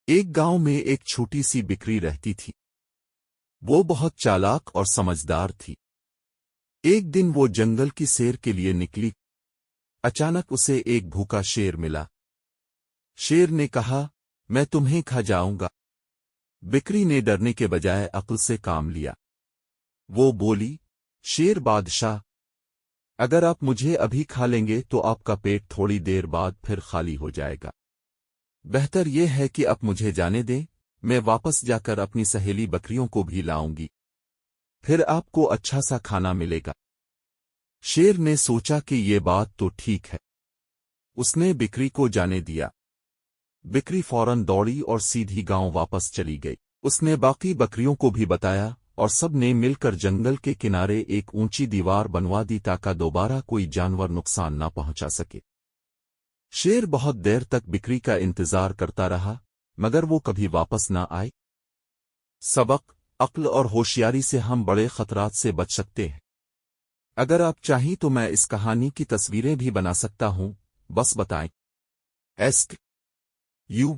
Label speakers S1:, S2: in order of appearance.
S1: ایک گاؤں میں ایک چھوٹی سی بکری رہتی تھی۔ وہ بہت چالاک اور سمجھدار تھی۔ ایک دن وہ جنگل کی سیر کے لیے نکلی۔ اچانک اسے ایک بھوکا شیر ملا۔ شیر نے کہا، میں تمہیں کھا جاؤں گا۔ بکری نے ڈرنے کے بجائے عقل سے کام لیا۔ وہ بولی، شیر بادشاہ، اگر آپ مجھے ابھی کھا لیں گے تو آپ کا پیٹ تھوڑی دیر بعد پھر خالی ہو جائے گا۔ بہتر یہ ہے کہ آپ مجھے جانے دیں، میں واپس جا کر اپنی سہیلی بکریوں کو بھی لاؤں گی، پھر آپ کو اچھا سا کھانا ملے گا۔ شیر نے سوچا کہ یہ بات تو ٹھیک ہے۔ اس نے بکری کو جانے دیا۔ بکری فوراً دوڑی اور سیدھی گاؤں واپس چلی گئی۔ اس نے باقی بکریوں کو بھی بتایا اور سب نے مل کر جنگل کے کنارے ایک اونچی دیوار بنوا دی تاکہ دوبارہ کوئی جانور نقصان نہ پہنچا سکے۔ شیر بہت دیر تک بکری کا انتظار کرتا رہا، مگر وہ کبھی واپس نہ آئی۔ سبق: عقل اور ہوشیاری سے ہم بڑے خطرات سے بچ سکتے ہیں۔ اگر آپ چاہیں تو میں اس کہانی کی تصویریں بھی بنا سکتا ہوں، بس بتائیں۔ Ask you